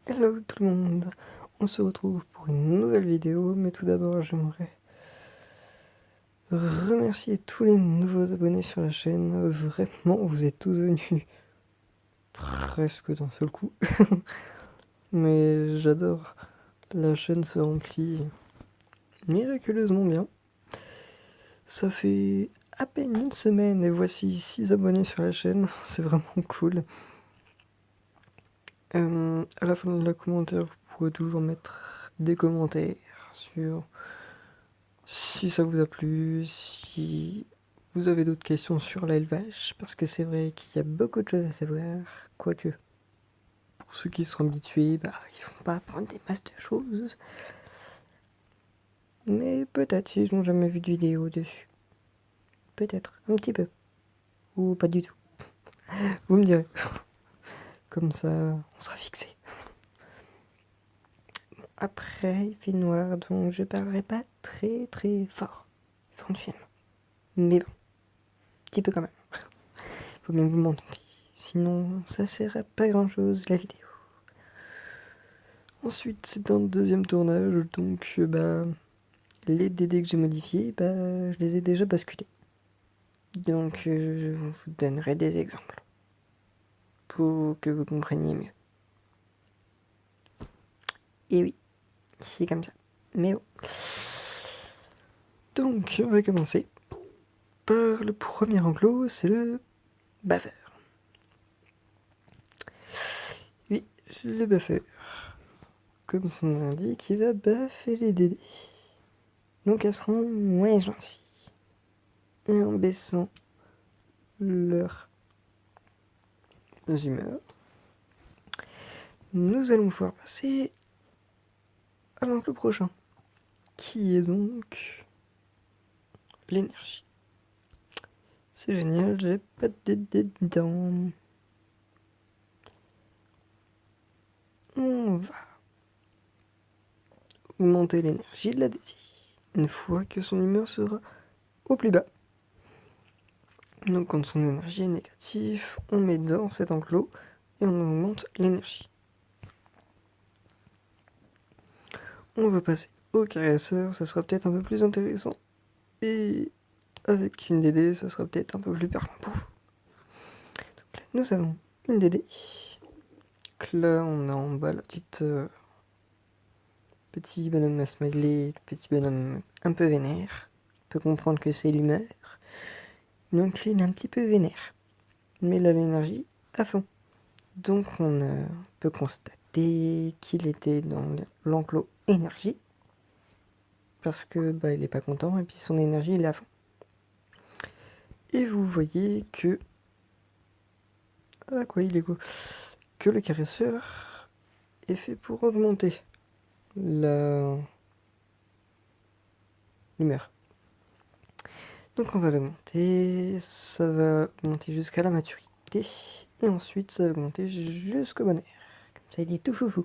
Hello tout le monde, on se retrouve pour une nouvelle vidéo, mais tout d'abord j'aimerais remercier tous les nouveaux abonnés sur la chaîne, vraiment vous êtes tous venus presque d'un seul coup, mais j'adore, la chaîne se remplit miraculeusement bien. Ça fait à peine une semaine et voici 6 abonnés sur la chaîne, c'est vraiment cool. À la fin de la commentaire, vous pourrez toujours mettre des commentaires sur si ça vous a plu, si vous avez d'autres questions sur l'élevage, parce que c'est vrai qu'il y a beaucoup de choses à savoir, quoique pour ceux qui sont habitués, ils vont pas apprendre des masses de choses. Mais peut-être s'ils n'ont jamais vu de vidéo dessus. Peut-être, un petit peu. Ou pas du tout. Vous me direz. Comme ça, on sera fixé. Après, il fait noir, donc je parlerai pas très très fort. Fond de film. Mais bon, un petit peu quand même. Faut bien que vous m'entendiez. Sinon, ça sert à pas grand chose la vidéo. Ensuite, c'est un deuxième tournage, donc les DD que j'ai modifiés, je les ai déjà basculés. Donc je vous donnerai des exemples pour que vous compreniez mieux. Et oui, c'est comme ça. Mais bon. Donc on va commencer par le premier enclos, c'est le buffer. Oui, le buffer. Comme son nom l'indique, il va buffer les DD. Donc elles seront moins gentilles. Et en baissant leurs humeurs, nous allons pouvoir passer à l'enclos prochain, qui est donc l'énergie. C'est génial, j'ai pas de DD dedans. On va augmenter l'énergie de la DD une fois que son humeur sera au plus bas. Donc quand son énergie est négative, on met dans cet enclos et on augmente l'énergie. On va passer au caresseur, ça sera peut-être un peu plus intéressant. Et avec une DD, ça sera peut-être un peu plus parlant pour vous. Donc là, nous avons une DD. Donc là, on a en bas la petite petit bonhomme à smiley, petit bonhomme un peu vénère. On peut comprendre que c'est l'humeur. Donc lui, il est un petit peu vénère. Mais il a l'énergie à fond. Donc on peut constater qu'il était dans l'enclos énergie. Parce que il est pas content et puis son énergie il est à fond. Et vous voyez que... Ah quoi, il est quoi? Que le caresseur est fait pour augmenter la l'humeur. Donc on va l'augmenter, ça va monter jusqu'à la maturité, et ensuite ça va monter jusqu'au bonheur. Comme ça il est tout foufou.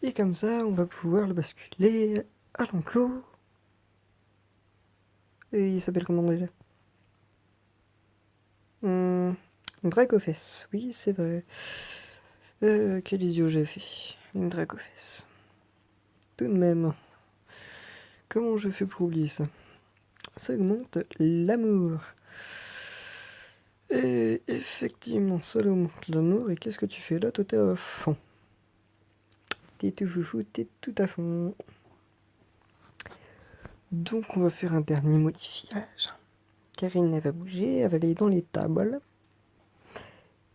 Et comme ça on va pouvoir le basculer à l'enclos. Et il s'appelle comment déjà? Dracofesse, oui c'est vrai. Quel idiot j'ai fait. Une Dracofesse. Tout de même. Comment je fais pour oublier ça? Ça augmente l'amour. Et effectivement, ça augmente l'amour. Et qu'est-ce que tu fais là? Toi, t'es à fond. T'es tout foufou, t'es tout à fond. Donc, on va faire un dernier modifiage. Karine, elle va bouger, elle va aller dans les tables.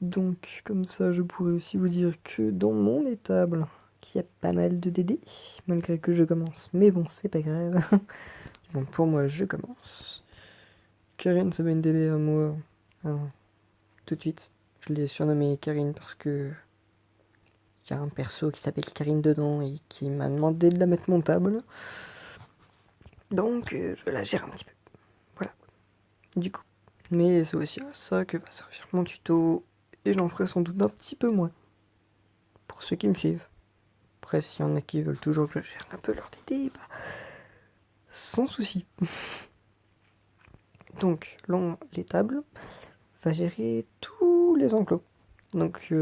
Donc, comme ça, je pourrais aussi vous dire que dans mon étable, qu'il y a pas mal de DD, malgré que je commence. Mais bon, c'est pas grave. Donc, pour moi, je commence. Karine, ça va une DD à moi. Hein, tout de suite. Je l'ai surnommée Karine parce que il y a un perso qui s'appelle Karine dedans et qui m'a demandé de la mettre montable. Donc je la gère un petit peu. Voilà. Du coup. Mais c'est aussi à ça que va servir mon tuto. Et j'en ferai sans doute un petit peu moins. Pour ceux qui me suivent. Après, s'il y en a qui veulent toujours que je gère un peu leur DD, sans souci. Donc, les tables va gérer tous les enclos. Donc,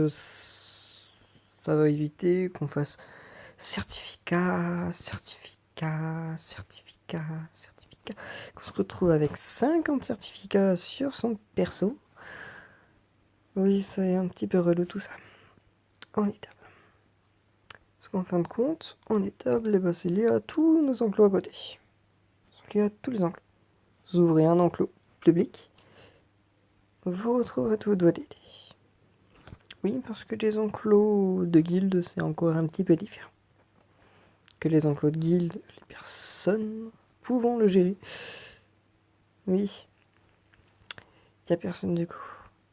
Ça va éviter qu'on fasse certificat, qu'on se retrouve avec 50 certificats sur son perso. Oui, ça est un petit peu relou tout ça. En étable. Parce qu'en fin de compte, en étable, c'est lié à tous nos enclos à côté. C'est lié à tous les enclos. Vous ouvrez un enclos public, vous retrouverez tous vos DD. Oui, parce que les enclos de guilde, c'est encore un petit peu différent. Que les enclos de guilde, les personnes pouvant le gérer. Oui. Il n'y a personne du coup.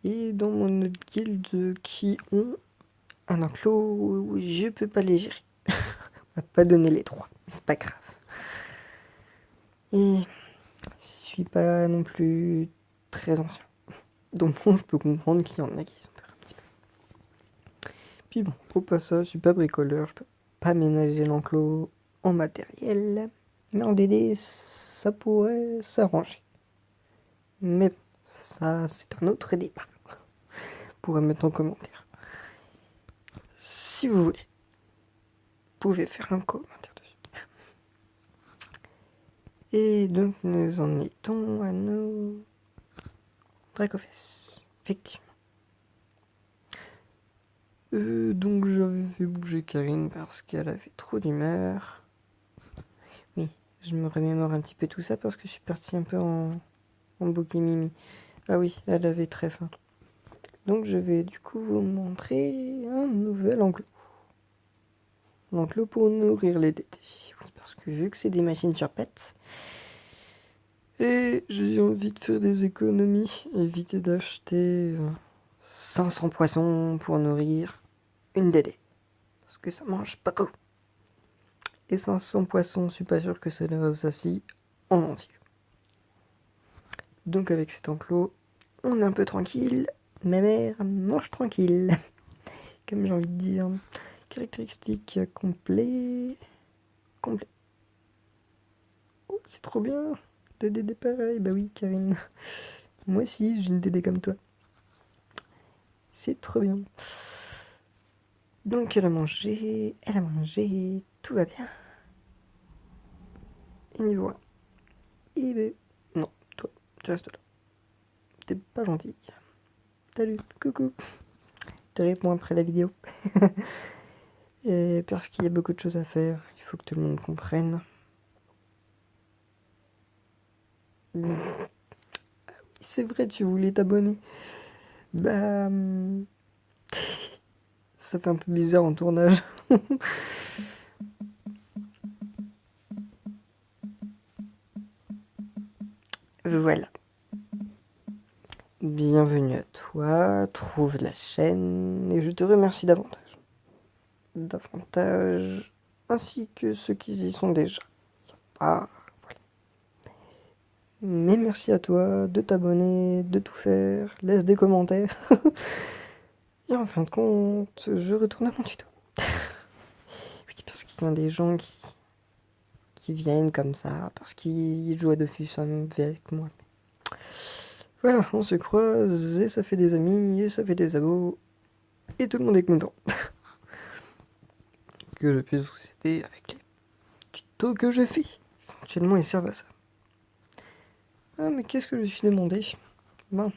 Et dans mon autre guilde qui ont un enclos où je peux pas les gérer. On va pas donner les 3, mais c'est pas grave. Et je suis pas non plus très ancien. Donc bon, je peux comprendre qu'il y en a qui sont peur un petit peu. Puis bon, au passage, je suis pas bricoleur, je peux pas ménager l'enclos en matériel. Mais en DD, ça pourrait s'arranger. Mais bon, ça, c'est un autre débat. Vous pourrez mettre en commentaire. Si vous voulez, vous pouvez faire un commentaire dessus. Et donc, nous en étions à nos Dracofest. Effectivement. Donc, j'avais fait bouger Karine parce qu'elle avait trop d'humeur. Oui, je me remémore un petit peu tout ça parce que je suis parti un peu en bouquet mimi. Ah oui, elle avait très faim. Donc je vais du coup vous montrer un nouvel enclos. L'enclos pour nourrir les DD. Oui, parce que vu que c'est des machines sur pattes, et j'ai envie de faire des économies, éviter d'acheter 500 poissons pour nourrir une DD. Parce que ça mange pas beaucoup. Et 500 poissons, je suis pas sûr que ça les rassasie en entier. Donc avec cet enclos, on est un peu tranquille. Ma mère mange tranquille. Comme j'ai envie de dire. Caractéristiques complet. Complet. Oh, c'est trop bien. Des DD pareil. Bah oui, Karine. Moi aussi, j'ai une DD comme toi. C'est trop bien. Donc elle a mangé, tout va bien. Et niveau 1. Et ben, non, toi, tu restes là. T'es pas gentil. Salut, coucou. Je te réponds après la vidéo. Et parce qu'il y a beaucoup de choses à faire, il faut que tout le monde comprenne. C'est vrai, tu voulais t'abonner. Bah... ça fait un peu bizarre en tournage. Voilà. Bienvenue à toi, trouve la chaîne, et je te remercie davantage. Davantage, ainsi que ceux qui y sont déjà. Ah, voilà. Mais merci à toi de t'abonner, de tout faire, laisse des commentaires. Et en fin de compte, je retourne à mon tuto. Oui, parce qu'il y a des gens qui viennent comme ça, parce qu'ils jouent à Dofus avec moi. Voilà, on se croise, et ça fait des amis, et ça fait des abos, et tout le monde est content. Que je puisse vous aider avec les tutos que je fais. Éventuellement, ils servent à ça. Ah, mais qu'est-ce que je suis demandé? Ben,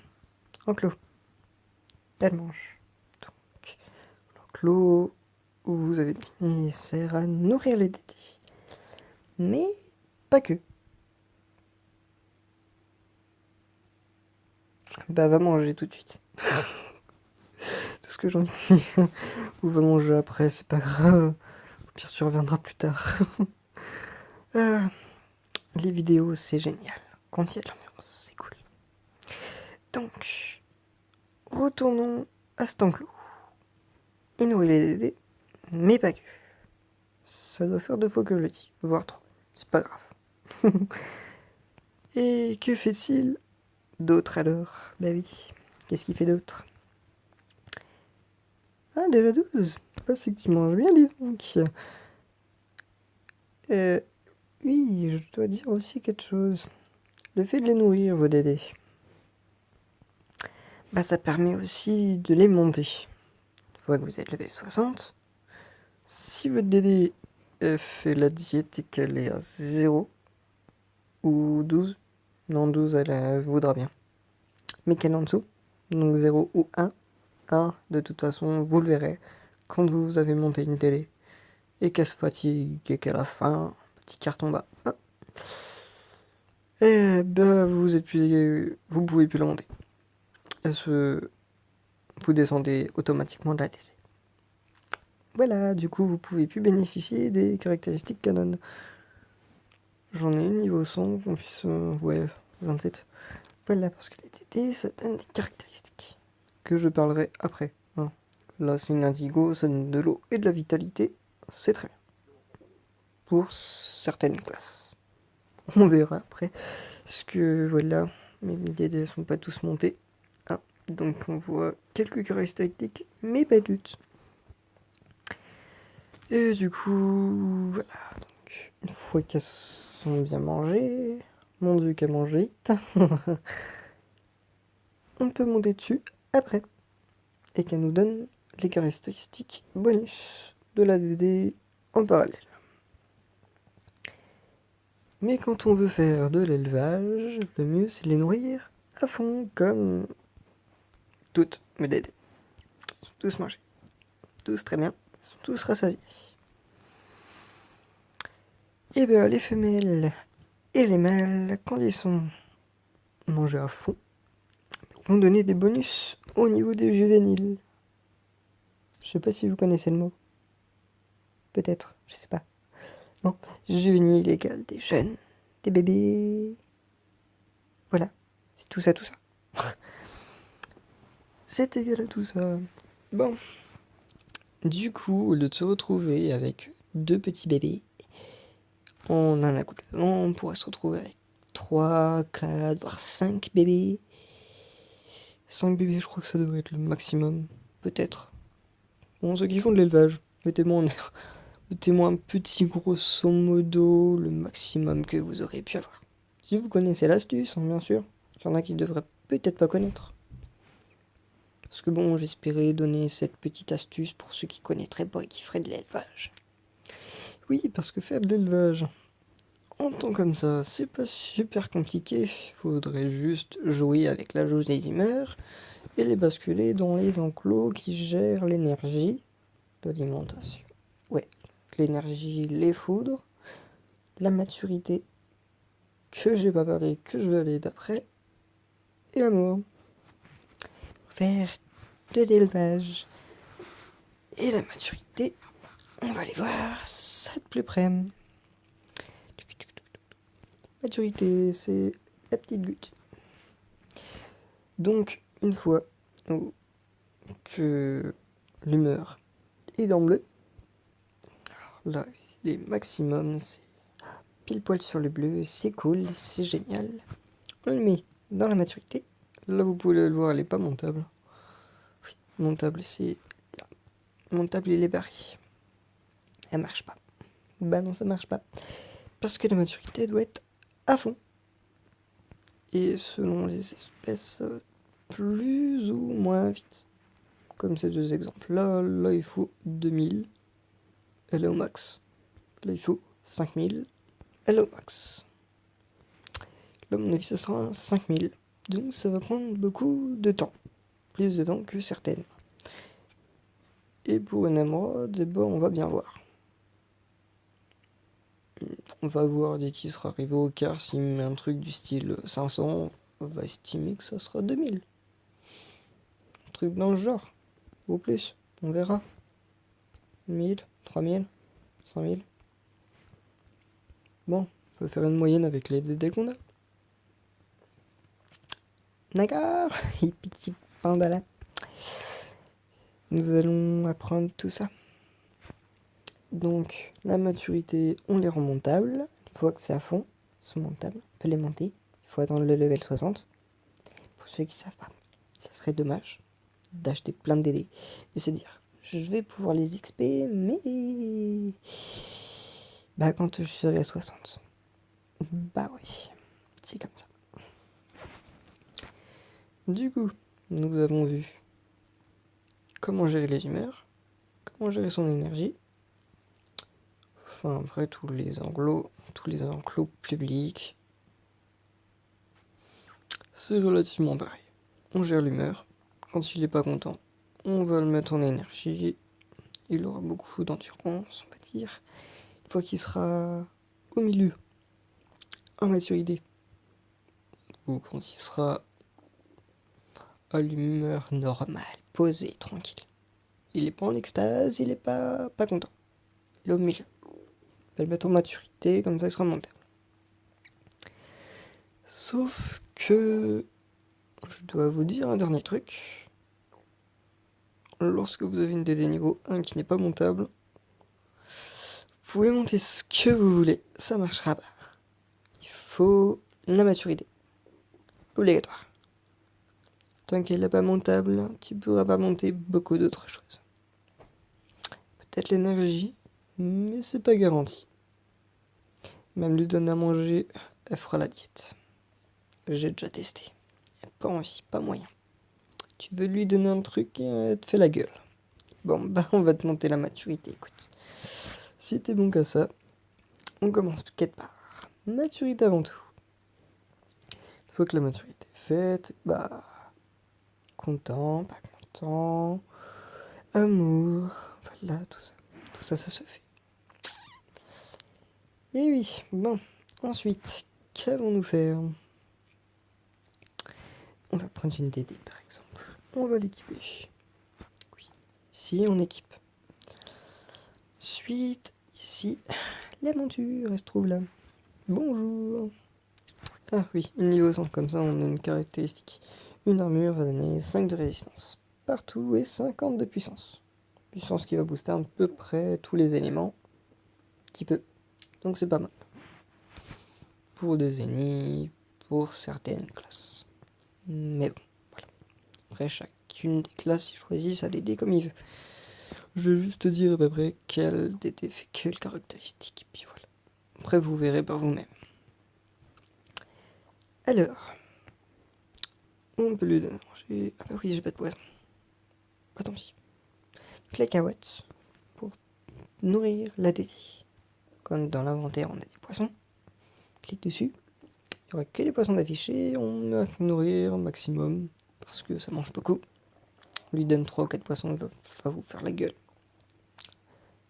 enclos. Elle mange. Donc, l'enclos, vous avez deviné, sert à nourrir les dédés. Mais pas que. Bah, va manger tout de suite. Tout ce que j'en ai dit. Ou va manger après, c'est pas grave. Au pire, tu reviendras plus tard. Les vidéos, c'est génial. Quand il y a de l'ambiance, c'est cool. Donc, retournons à cet enclos. Il nourrit les DD, mais pas que. Ça doit faire 2 fois que je le dis, voire 3. C'est pas grave. Et que fait-il d'autre alors? Bah oui, qu'est-ce qu'il fait d'autre? Ah, déjà 12. Ah, c'est que tu manges bien, dis donc. Oui, je dois dire aussi quelque chose. Le fait de les nourrir, vos dédés, bah ça permet aussi de les monter. Une fois que vous êtes level 60, Si votre DD fait la diète et qu'elle est à 0 ou 12, non 12 elle voudra bien, mais qu'elle est en dessous, donc 0 ou 1, de toute façon vous le verrez quand vous avez monté une télé et qu'elle se fatigue et qu'à la fin, petit carton bas, et ben vous êtes plus, vous pouvez plus la monter. Vous descendez automatiquement de la télé. Voilà, du coup vous pouvez plus bénéficier des caractéristiques canon. J'en ai une niveau 100, en plus, ouais, 27. Voilà, parce que les TT, ça donne des caractéristiques que je parlerai après. Hein. Là, c'est une indigo, ça donne de l'eau et de la vitalité, c'est très bien. Pour certaines classes. On verra après, parce que voilà, mes DD sont pas tous montés. Hein. Donc on voit quelques caractéristiques, mais pas toutes. Et du coup, voilà. Donc, une fois qu'elles sont bien mangées, mon dieu qu'elles mangent vite, on peut monter dessus après. Et qu'elle nous donne les caractéristiques bonus de la DD en parallèle. Mais quand on veut faire de l'élevage, le mieux c'est de les nourrir à fond, comme toutes mes DD. Ils sont tous mangés, tous très bien, ils sont tous rassasiés. Et bien les femelles et les mâles, quand ils sont mangés à fond, ils vont donner des bonus au niveau des juvéniles. Je sais pas si vous connaissez le mot. Peut-être, je sais pas. Bon, juvénile égale des jeunes, des bébés. Voilà, c'est tout ça, tout ça. C'est égal à tout ça. Bon. Du coup, au lieu de se retrouver avec 2 petits bébés, en un accouplement, on pourrait se retrouver avec 3, 4, voire 5 bébés. 5 bébés, je crois que ça devrait être le maximum. Peut-être. Bon, ceux qui font de l'élevage, mettez-moi un petit grosso modo, le maximum que vous aurez pu avoir. Si vous connaissez l'astuce, hein, bien sûr. Il y en a qui devraient peut-être pas connaître. Parce que bon, j'espérais donner cette petite astuce pour ceux qui connaîtraient pas et qui feraient de l'élevage. Oui, parce que faire de l'élevage en temps comme ça, c'est pas super compliqué. Faudrait juste jouer avec la jauge des humeurs et les basculer dans les enclos qui gèrent l'énergie de l'alimentation. Ouais, l'énergie, les foudres, la maturité, que j'ai pas parlé, que je vais aller d'après, et l'amour. Faire de l'élevage et la maturité, on va aller voir ça de plus près. Maturité, c'est la petite goutte. Donc, une fois que l'humeur est dans le bleu, là, les maximums, c'est pile poil sur le bleu, c'est cool, c'est génial. On le met dans la maturité. Là, vous pouvez le voir, elle est pas montable. Oui, montable, c'est là. Montable, il est barré. Elle marche pas. Bah non, ça marche pas. Parce que la maturité doit être à fond. Et selon les espèces, plus ou moins vite. Comme ces 2 exemples. Là, il faut 2000. Elle est au max. Là, il faut 5000. Elle est au max. Là, mon avis, ce sera 5000. Donc, ça va prendre beaucoup de temps. Plus de temps que certaines. Et pour une émeraude, on va bien voir. On va voir dès qu'il sera arrivé au quart, s'il met un truc du style 500, on va estimer que ça sera 2000. Un truc dans le genre. Ou plus. On verra. 1000, 3000, 100 000. Bon, on peut faire une moyenne avec les DD qu'on a. D'accord. Petit pandala. Nous allons apprendre tout ça. Donc, la maturité, on les rend montables. Une fois que c'est à fond, ils sont montables. On peut les monter. Il faut attendre le level 60. Pour ceux qui ne savent pas, ça serait dommage d'acheter plein de DD et se dire je vais pouvoir les XP, mais bah quand je serai à 60. Bah oui, c'est comme ça. Du coup, nous avons vu comment gérer les humeurs, comment gérer son énergie, Enfin, après, tous les enclos publics, c'est relativement pareil. On gère l'humeur. Quand il est pas content, on va le mettre en énergie. Il aura beaucoup d'endurance, on va dire. Une fois qu'il sera au milieu, en maturité, ou quand il sera à l'humeur normale, posée, tranquille. Il est pas en extase, il est pas content. Il est au milieu. On va le mettre en maturité, comme ça il sera monté. Sauf que je dois vous dire un dernier truc. Lorsque vous avez une DD niveau 1 qui n'est pas montable, vous pouvez monter ce que vous voulez, ça marchera pas. Il faut la maturité. Obligatoire. Tant qu'elle n'est pas montable, tu pourras pas monter beaucoup d'autres choses. Peut-être l'énergie, mais c'est pas garanti. Même lui donner à manger, elle fera la diète. J'ai déjà testé. Y a pas envie, pas moyen. Tu veux lui donner un truc et elle te fait la gueule. Bon, bah on va te monter la maturité, écoute. Si t'es bon qu'à ça, on commence quelque part. Maturité avant tout. Une fois que la maturité est faite, bah... Content, pas content... Amour... Voilà, tout ça. Tout ça, ça se fait. Et oui, bon. Ensuite, qu'allons-nous faire? On va prendre une DD par exemple. On va l'équiper. Oui, ici on équipe. Ensuite, ici, la monture, elle se trouve là. Bonjour. Ah oui, niveau 100, comme ça on a une caractéristique. Une armure va donner 5 de résistance partout et 50 de puissance. Puissance qui va booster à peu près tous les éléments. Un petit peu. Donc c'est pas mal. Pour des ennemis, pour certaines classes. Mais bon, voilà. Après, chacune des classes, il choisit sa DD comme il veut. Je vais juste te dire à peu près quelle DD fait quelle caractéristique. Puis voilà. Après, vous verrez par vous-même. Alors, on peut lui donner à manger. Ah bah oui, j'ai pas de poison. Bah tant pis. Cacahuètes pour nourrir la DD. Comme dans l'inventaire, on a des poissons. Clique dessus. Il n'y aura que les poissons d'afficher. On va nourrir un maximum parce que ça mange beaucoup. On lui donne 3 ou 4 poissons, il va vous faire la gueule.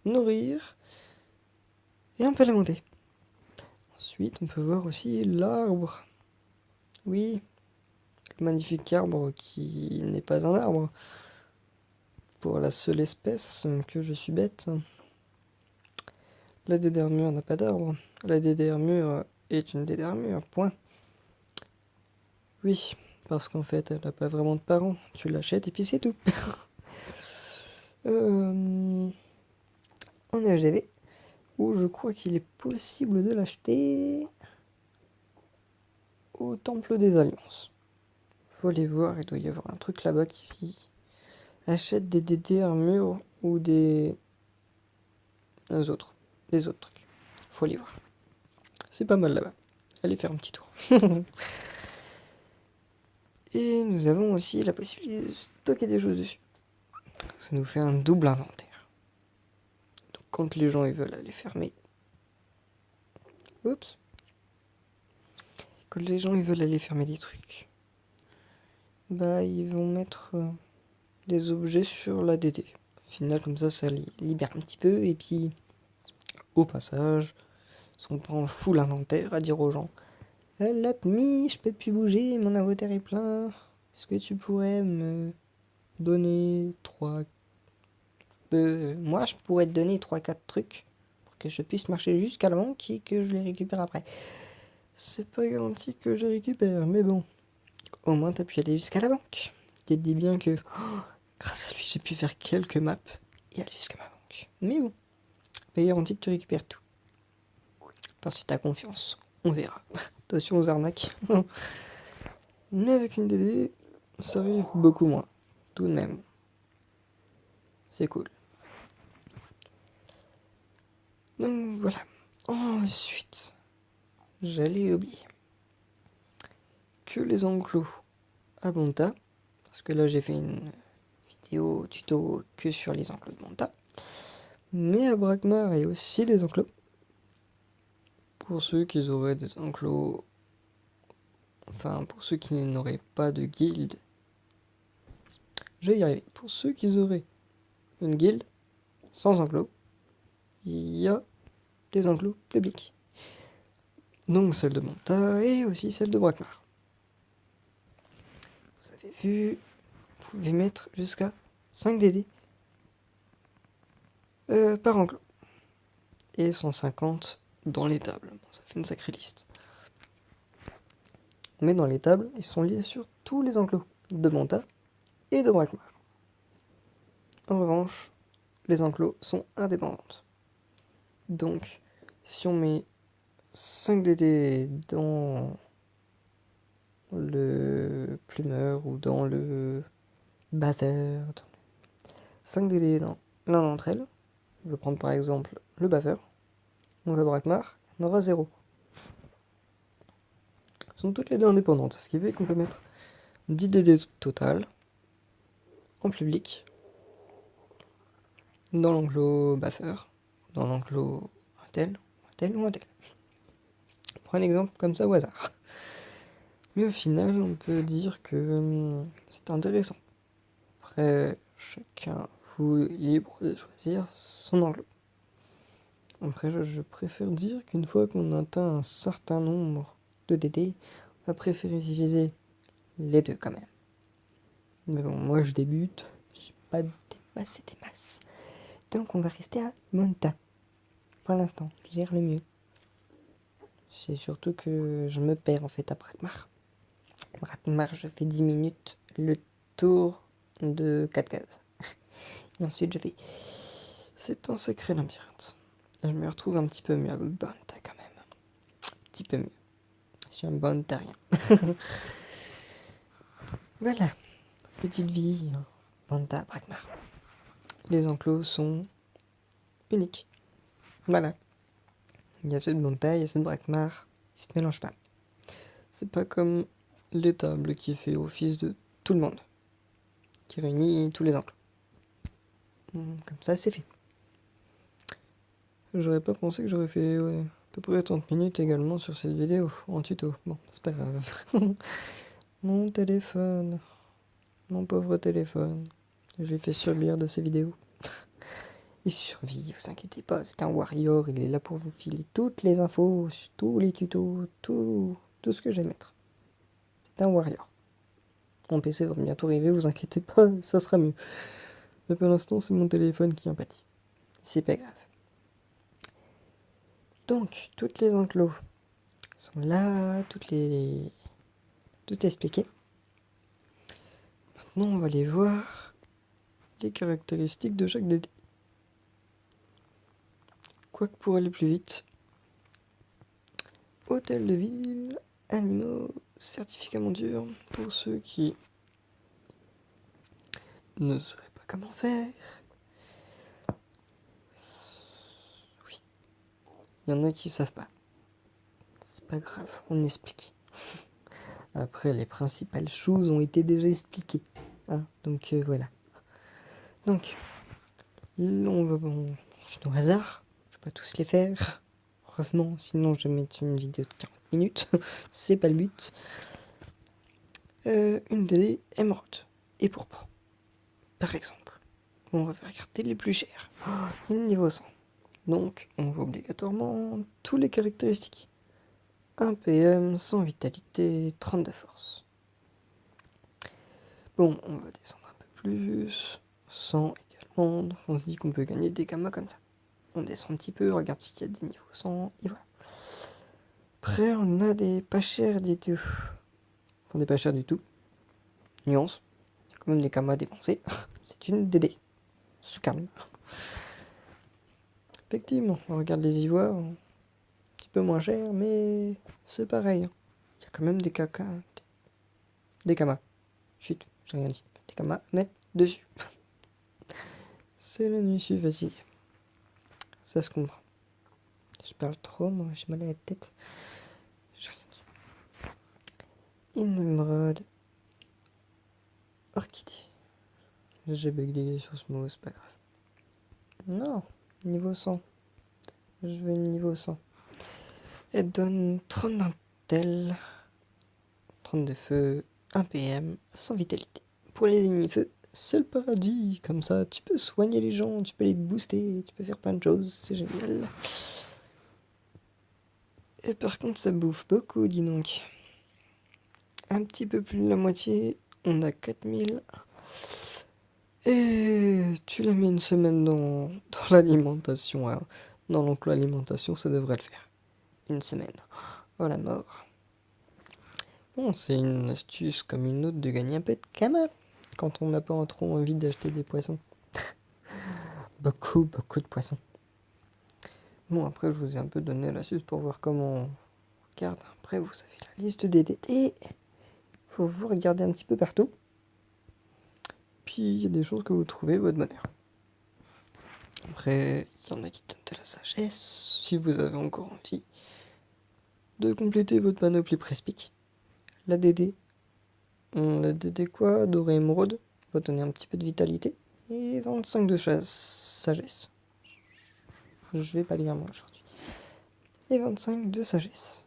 Nourrir. Et on peut la monter. Ensuite, on peut voir aussi l'arbre. Oui, le magnifique arbre qui n'est pas un arbre. Pour la seule espèce que je suis bête. La dédermure n'a pas d'arbre. La dédermure est une dédermure, point. Oui, parce qu'en fait, elle n'a pas vraiment de parents. Tu l'achètes et puis c'est tout. En HDV, où je crois qu'il est possible de l'acheter au Temple des Alliances. Faut aller voir, il doit y avoir un truc là-bas qui achète des DD armures ou des autres trucs. Faut aller voir. C'est pas mal là-bas. Allez faire un petit tour. Et nous avons aussi la possibilité de stocker des choses dessus. Ça nous fait un double inventaire. Donc quand les gens ils veulent aller fermer. Oups. Quand les gens ils veulent aller fermer des trucs. Bah ils vont mettre des objets sur la DD. Au final comme ça les libère un petit peu. Et puis au passage, ils sont pas en full inventaire à dire aux gens. La PMI, je peux plus bouger, mon inventaire est plein. Est-ce que tu pourrais me donner 3... moi, je pourrais te donner 3-4 trucs pour que je puisse marcher jusqu'à la banque et que je les récupère après. C'est pas garanti que je les récupère, mais bon. Au moins, t'as pu aller jusqu'à la banque. Tu te dis bien que, grâce à lui, j'ai pu faire quelques maps et aller jusqu'à ma banque. Mais bon, pas garanti que tu récupères tout. Parce que si t'as confiance, on verra. Attention aux arnaques. Mais avec une DD, ça arrive beaucoup moins. Tout de même. C'est cool. Donc voilà. Ensuite, j'allais oublier que les enclos à Monta, parce que là j'ai fait une vidéo tuto que sur les enclos de Monta, mais à Brakmar il y a aussi des enclos. pour ceux qui auraient des enclos, enfin pour ceux qui n'auraient pas de guilde, je vais y arriver. Pour ceux qui auraient une guilde sans enclos, il y a des enclos publics. Donc celle de Manta et aussi celle de Brakmar. Vous avez vu, vous pouvez mettre jusqu'à 5 DD par enclos. Et 150 dans les tables. Bon, ça fait une sacrée liste. Mais dans les tables, ils sont liés sur tous les enclos de Manta et de Brakmar. En revanche, les enclos sont indépendantes. Donc, si on met 5 DD dans le plumeur ou dans le baveur, 5 DD dans l'un d'entre elles, je vais prendre par exemple le baveur, on va Brakmar, on aura 0. Elles sont toutes les deux indépendantes, ce qui fait qu'on peut mettre 10 DD total en public dans l'enclos buffer, dans l'enclos un tel ou un tel. On prend un exemple comme ça au hasard. Mais au final, on peut dire que c'est intéressant. Après, chacun vous est libre de choisir son enclos. Après, je préfère dire qu'une fois qu'on atteint un certain nombre de DD, on va préférer utiliser les deux quand même. Mais bon, moi je débute, j'ai pas des masses. Donc on va rester à Manta. Pour l'instant, je gère le mieux. C'est surtout que je me perds en fait à Brakmar. Brakmar, je fais 10 minutes le tour de 4 cases. Et ensuite je fais... C'est un sacré labyrinthe. Et je me retrouve un petit peu mieux à Banta quand même. Un petit peu mieux. Je suis un Bantarien. Voilà. Petite vie, Banta, Brakmar. Les enclos sont uniques. Voilà. Il y a ceux de Banta, il y a ceux de Brakmar. Ils se mélangent pas. C'est pas comme l'étable qui fait office de tout le monde. Qui réunit tous les enclos. Comme ça, c'est fait. J'aurais pas pensé que j'aurais fait à peu près 30 minutes également sur cette vidéo, en tuto. Bon, c'est pas grave. Mon téléphone. Mon pauvre téléphone. Je l'ai fait subir de ces vidéos. Il survit, vous inquiétez pas, c'est un warrior, il est là pour vous filer toutes les infos, tous les tutos, tout ce que je vais mettre. C'est un warrior. Mon PC va bientôt arriver, vous inquiétez pas, ça sera mieux. Mais pour l'instant, c'est mon téléphone qui en pâtit. C'est pas grave. Donc, toutes les enclos sont là, tout est expliqué. Maintenant, on va aller voir les caractéristiques de chaque DD. Quoique pour aller plus vite, hôtel de ville, animaux, certificat monture, pour ceux qui ne sauraient pas comment faire. Oui, il y en a qui savent pas. C'est pas grave, on explique. Après, les principales choses ont été déjà expliquées. Hein, donc voilà. Donc, là, on va au hasard. Je vais pas tous les faire. Heureusement, sinon je vais mettre une vidéo de 40 minutes. C'est pas le but. Une DD émeraude et pourpre. Par exemple. On va regarder les plus chers. Une niveau 100. Donc, on voit obligatoirement tous les caractéristiques. 1 PM, 100 vitalité, 30 de force. Bon, on va descendre un peu plus. 100 également. Donc on se dit qu'on peut gagner des gammas comme ça. On descend un petit peu, regarde s'il y a des niveaux 100, et voilà. Après, on a des pas chers du tout. Enfin, des pas chers du tout. Nuance. Il y a quand même des gammas à dépenser. C'est une DD. Se calme. Effectivement, on regarde les ivoires. Un petit peu moins cher, mais c'est pareil. Il y a quand même des caca. Des gammas. Chut, j'ai rien dit. Des gammas à mettre dessus. C'est la nuit, je suis fatigué. Ça se comprend. Je parle trop, moi j'ai mal à la tête. J'ai rien dit. Émeraude. Orchidée. J'ai bugué sur ce mot, c'est pas grave. Non, niveau 100. Je veux niveau 100. Elle donne 30 d'intel, 30 de feu, 1 PM, sans vitalité. Pour les ennemis feu, c'est le paradis. Comme ça, tu peux soigner les gens, tu peux les booster, tu peux faire plein de choses, c'est génial. Et par contre, ça bouffe beaucoup, dis donc. Un petit peu plus de la moitié, on a 4000. Et tu la mets une semaine dans l'alimentation. Hein. Dans l'enclos alimentation, ça devrait le faire. Une semaine. Oh la mort. Bon, c'est une astuce comme une autre de gagner un peu de kama quand on n'a pas trop envie d'acheter des poissons. Beaucoup de poissons. Bon, après, je vous ai un peu donné l'astuce pour voir comment on regarde. Après, vous avez la liste des DD. Faut vous regarder un petit peu partout. Puis, il y a des choses que vous trouvez votre bonheur. Après, il y en a qui donnent de la sagesse. Si vous avez encore envie de compléter votre panoplie Prespic, la DD. La DD quoi? Doré émeraude. Va donner un petit peu de vitalité. Et 25 de sagesse. Je vais pas bien moi aujourd'hui. Et 25 de sagesse.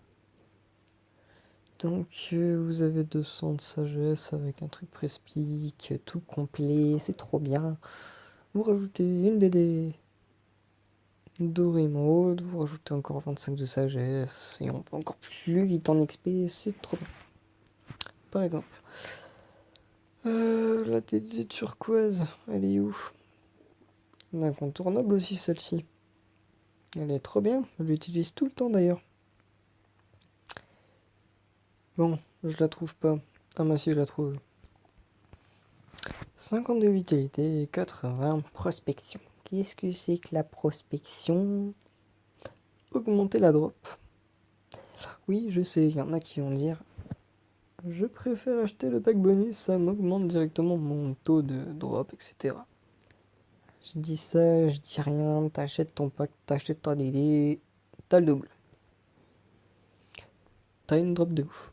Donc vous avez 200 de sagesse avec un truc Prespic, tout complet, c'est trop bien. Vous rajoutez une DD doré émeraude, vous rajoutez encore 25 de sagesse, et on va encore plus vite en XP, c'est trop bien. Par exemple, la DD turquoise, elle est où? Incontournable aussi celle-ci. Elle est trop bien, je l'utilise tout le temps d'ailleurs. Bon, je la trouve pas. Ah bah si, je la trouve. 50 de vitalité et 80 prospection. Qu'est-ce que c'est que la prospection? Augmenter la drop. Oui, je sais, il y en a qui vont dire je préfère acheter le pack bonus, ça m'augmente directement mon taux de drop, etc. Je dis ça, je dis rien, t'achètes ton pack, t'achètes ta DD, t'as le double. T'as une drop de ouf.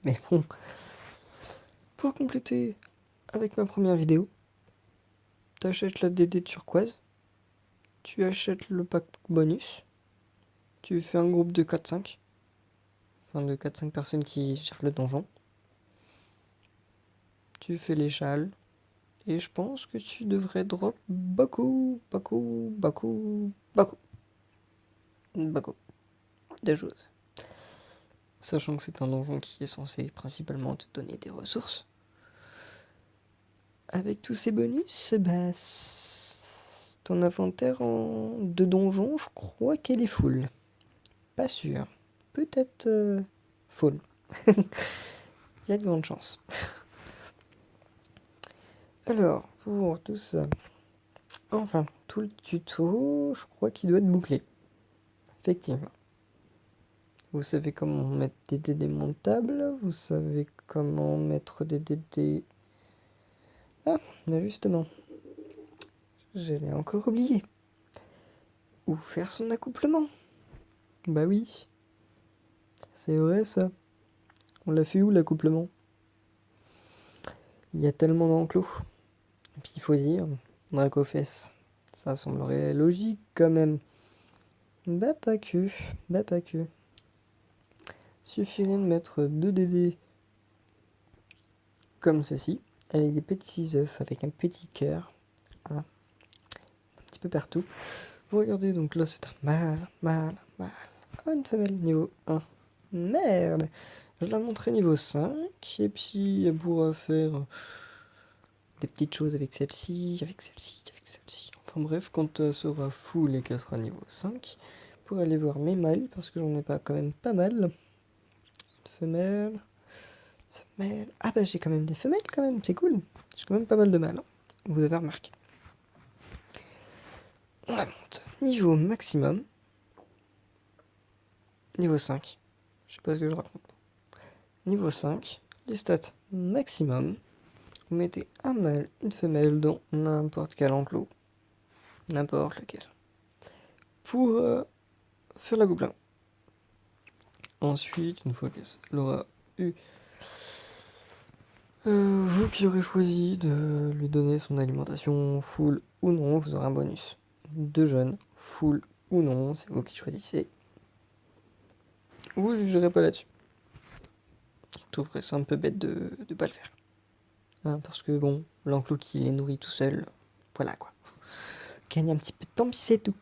Mais bon, pour compléter avec ma première vidéo, t'achètes la DD turquoise, tu achètes le pack bonus, tu fais un groupe de 4-5, enfin de 4-5 personnes qui gèrent le donjon, tu fais les châles, et je pense que tu devrais drop beaucoup de choses. Sachant que c'est un donjon qui est censé principalement te donner des ressources. Avec tous ces bonus, bah, ton inventaire de donjon, je crois qu'elle est full. Pas sûr. Peut-être full. Il y a de grandes chances. Alors, pour tout ça, enfin, tout le tuto, je crois qu'il doit être bouclé. Effectivement. Vous savez comment mettre des dés démontables, vous savez comment mettre des dés... Ah, mais justement, je l'ai encore oublié. Ou faire son accouplement. Bah oui, c'est vrai ça. On l'a fait où l'accouplement? Il y a tellement d'enclos. Et puis il faut dire, Dracofesse, ça semblerait logique quand même. Bah pas que, bah pas que. Suffirait de mettre 2 DD comme ceci, avec des petits œufs, avec un petit cœur, hein, un petit peu partout. Vous regardez, donc là c'est un mâle. Ah, une femelle niveau 1. Merde! Je la montrer niveau 5, et puis elle pourra faire des petites choses avec celle-ci, avec celle-ci. Enfin bref, quand elle sera full et qu'elle sera niveau 5, pour aller voir mes mâles, parce que j'en ai pas quand même pas mal. Femelle. Ah bah j'ai quand même des femelles quand même, c'est cool. J'ai quand même pas mal de mâles, hein. Vous avez remarqué. On la monte. Niveau maximum. Niveau 5. Je sais pas ce que je raconte. Niveau 5. Les stats maximum. Vous mettez un mâle, une femelle dans n'importe quel enclos. N'importe lequel. Pour faire la gobelin. Ensuite, une fois qu'elle aura eu... vous qui aurez choisi de lui donner son alimentation full ou non, vous aurez un bonus. 2 jeunes, full ou non, c'est vous qui choisissez. Vous jugerez pas là-dessus. Je trouverais ça un peu bête de pas le faire. Hein, parce que bon, l'enclos qui les nourrit tout seul, voilà quoi. Gagne un petit peu de temps, puis c'est tout.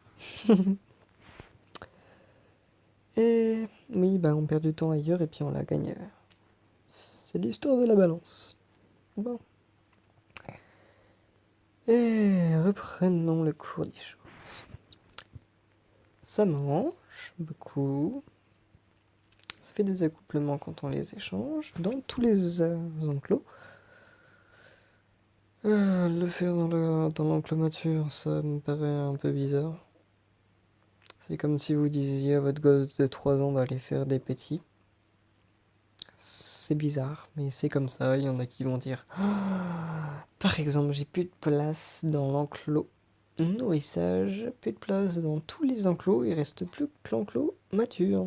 Et oui, bah on perd du temps ailleurs et puis on la gagne. C'est l'histoire de la balance. Bon. Et reprenons le cours des choses. Ça mange beaucoup. Ça fait des accouplements quand on les échange dans tous les enclos. Le faire dans l'enclos mature, ça me paraît un peu bizarre. C'est comme si vous disiez à votre gosse de 3 ans d'aller faire des petits. C'est bizarre, mais c'est comme ça. Il y en a qui vont dire par exemple, j'ai plus de place dans l'enclos nourrissage, plus de place dans tous les enclos, il reste plus que l'enclos mature.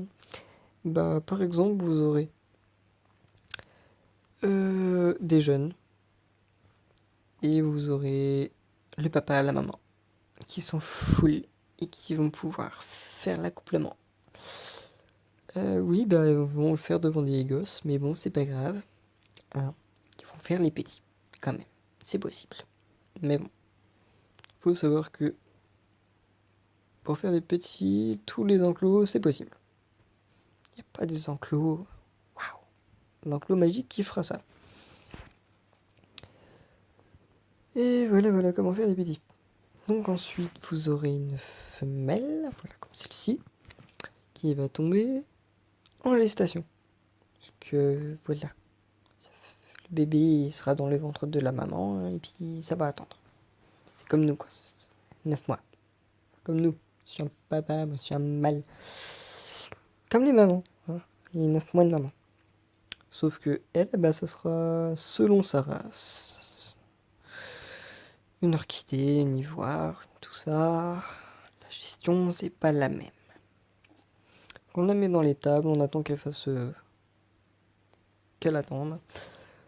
Bah, par exemple, vous aurez des jeunes et vous aurez le papa et la maman qui sont full et qui vont pouvoir faire l'accouplement. Oui, bah, ils vont le faire devant des gosses, mais bon, c'est pas grave. Hein. Ils vont faire les petits, quand même. C'est possible. Mais bon, faut savoir que pour faire des petits, tous les enclos, c'est possible. Il n'y a pas des enclos. Waouh! L'enclos magique qui fera ça. Et voilà comment faire des petits. Donc ensuite, vous aurez une femelle, voilà comme celle-ci, qui va tomber en gestation. Parce que voilà, le bébé il sera dans le ventre de la maman et puis ça va attendre. C'est comme nous quoi, 9 mois. Comme nous, je suis un papa, moi je suis un mâle. Comme les mamans, hein. Il y a 9 mois de maman. Sauf que elle, bah, ça sera selon sa race. Une orchidée, une ivoire, tout ça. La gestion, c'est pas la même. On la met dans les tables, on attend qu'elle fasse. Qu'elle attende.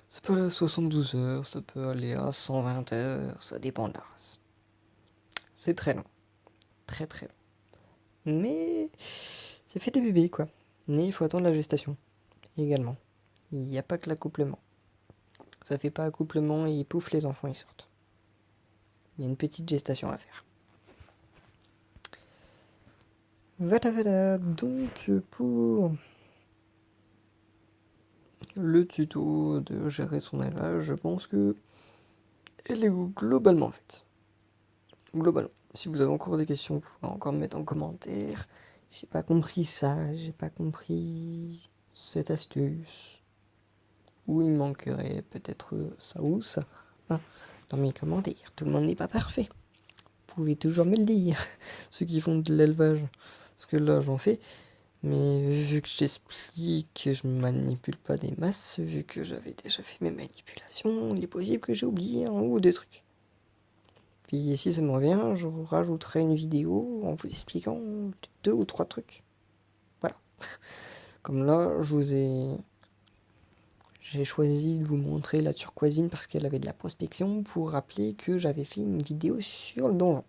Ça peut aller à 72 heures, ça peut aller à 120 heures, ça dépend de la race. C'est très long. Très très long. Mais ça fait des bébés quoi. Mais il faut attendre la gestation également. Il n'y a pas que l'accouplement. Ça fait pas accouplement et pouf, les enfants ils sortent. Il y a une petite gestation à faire. Voilà. Donc pour le tuto de gérer son élevage, je pense que elle est globalement faite. Globalement. Si vous avez encore des questions, vous pouvez encore me mettre en commentaire. J'ai pas compris ça, j'ai pas compris cette astuce. Ou il manquerait peut-être ça ou ça. Hein, dans mes commentaires, tout le monde n'est pas parfait. Vous pouvez toujours me le dire, ceux qui font de l'élevage. Parce que là, j'en fais. Mais vu que j'explique que je manipule pas des masses, vu que j'avais déjà fait mes manipulations, il est possible que j'ai oublié un ou deux trucs. Puis si ça me revient, je rajouterai une vidéo en vous expliquant 2 ou 3 trucs. Voilà. Comme là, j'ai choisi de vous montrer la turquoisine parce qu'elle avait de la prospection pour rappeler que j'avais fait une vidéo sur le donjon.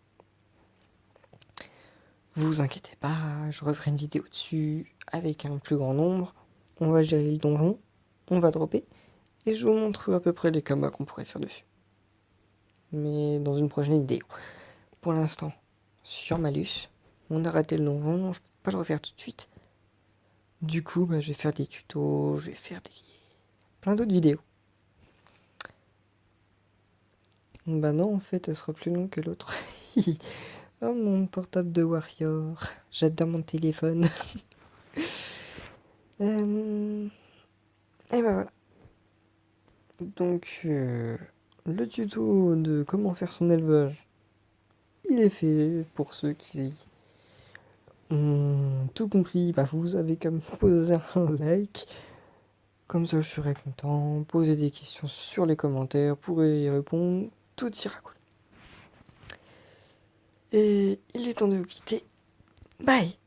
Vous inquiétez pas, je referai une vidéo dessus avec un plus grand nombre. On va gérer le donjon, on va dropper, et je vous montre à peu près les combats qu'on pourrait faire dessus. Mais dans une prochaine vidéo. Pour l'instant, sur Malus, on a raté le donjon, je peux pas le refaire tout de suite. Du coup, je vais faire des tutos, je vais faire plein d'autres vidéos. Bah non, en fait, elle sera plus longue que l'autre. Oh, mon portable de Warrior. J'adore mon téléphone. Et bah voilà. Donc, le tuto de comment faire son élevage, il est fait pour ceux qui ont tout compris. Bah, vous avez qu'à me poser un like. Comme ça, je serai content. Posez des questions sur les commentaires, pourrez y répondre. Tout ira cool. Et il est temps de vous quitter. Bye!